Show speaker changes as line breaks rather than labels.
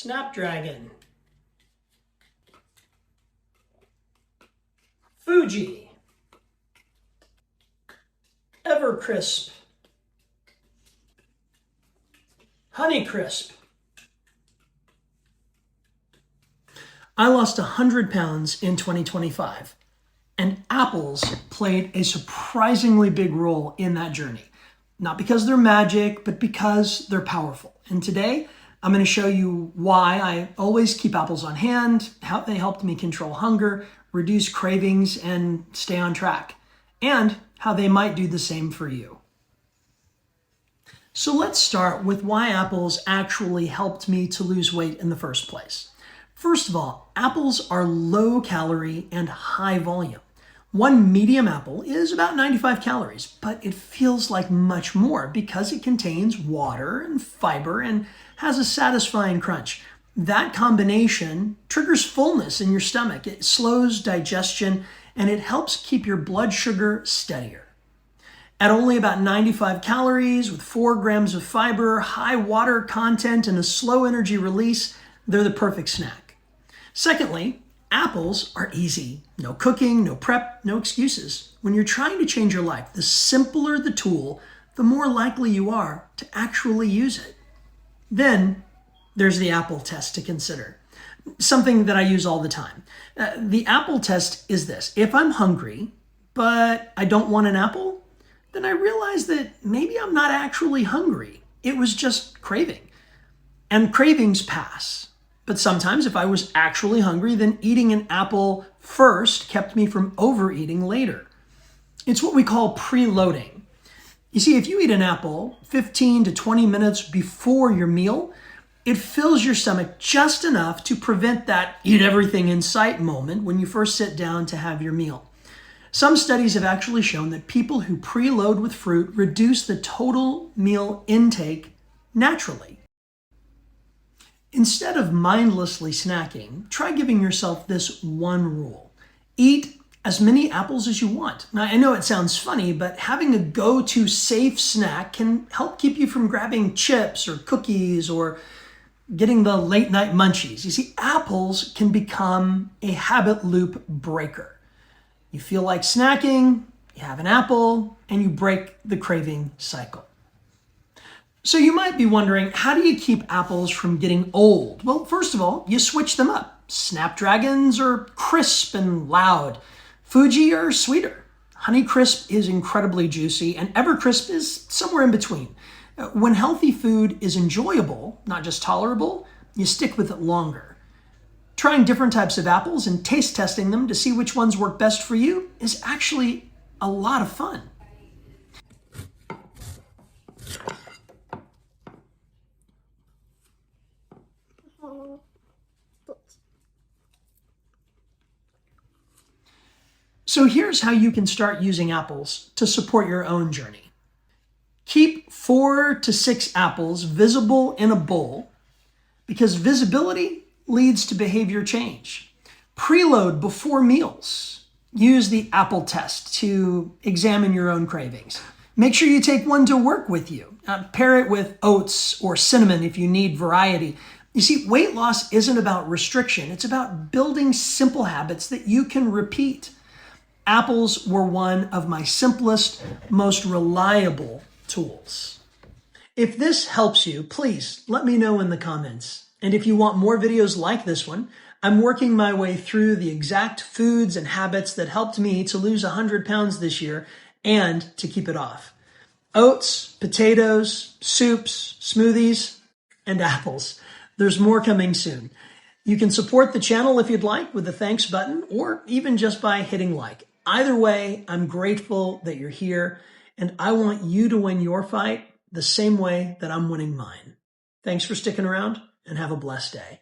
Snapdragon, Fuji, Evercrisp, Honeycrisp. I lost 100 pounds in 2025, and apples played a surprisingly big role in that journey. Not because they're magic, but because they're powerful. And today, I'm going to show you why I always keep apples on hand, how they helped me control hunger, reduce cravings, and stay on track, and how they might do the same for you. So let's start with why apples actually helped me to lose weight in the first place. First of all, apples are low calorie and high volume. One medium apple is about 95 calories, but it feels like much more because it contains water and fiber and has a satisfying crunch. That combination triggers fullness in your stomach. It slows digestion and it helps keep your blood sugar steadier. At only about 95 calories with 4 grams of fiber, high water content, and a slow energy release, they're the perfect snack. Secondly, apples are easy. No cooking, no prep, no excuses. When you're trying to change your life, the simpler the tool, the more likely you are to actually use it. Then there's the apple test to consider, something that I use all the time. The apple test is this. If I'm hungry, but I don't want an apple, then I realize that maybe I'm not actually hungry. It was just craving. And cravings pass. But sometimes if I was actually hungry, then eating an apple first kept me from overeating later. It's what we call preloading. You see, if you eat an apple 15 to 20 minutes before your meal, it fills your stomach just enough to prevent that eat everything in sight moment when you first sit down to have your meal. Some studies have actually shown that people who preload with fruit reduce the total meal intake naturally. Instead of mindlessly snacking, try giving yourself this one rule. Eat as many apples as you want. Now, I know it sounds funny, but having a go-to safe snack can help keep you from grabbing chips or cookies or getting the late night munchies. You see, apples can become a habit loop breaker. You feel like snacking, you have an apple, and you break the craving cycle. So you might be wondering, how do you keep apples from getting old? Well, first of all, you switch them up. Snapdragons are crisp and loud. Fuji are sweeter. Honeycrisp is incredibly juicy, and Evercrisp is somewhere in between. When healthy food is enjoyable, not just tolerable, you stick with it longer. Trying different types of apples and taste testing them to see which ones work best for you is actually a lot of fun. So here's how you can start using apples to support your own journey. Keep 4 to 6 apples visible in a bowl because visibility leads to behavior change. Preload before meals. Use the apple test to examine your own cravings. Make sure you take one to work with you. Pair it with oats or cinnamon if you need variety. You see, weight loss isn't about restriction. It's about building simple habits that you can repeat. Apples were one of my simplest, most reliable tools. If this helps you, please let me know in the comments. And if you want more videos like this one, I'm working my way through the exact foods and habits that helped me to lose 100 pounds this year and to keep it off. Oats, potatoes, soups, smoothies, and apples. There's more coming soon. You can support the channel if you'd like with the thanks button or even just by hitting like. Either way, I'm grateful that you're here, and I want you to win your fight the same way that I'm winning mine. Thanks for sticking around, and have a blessed day.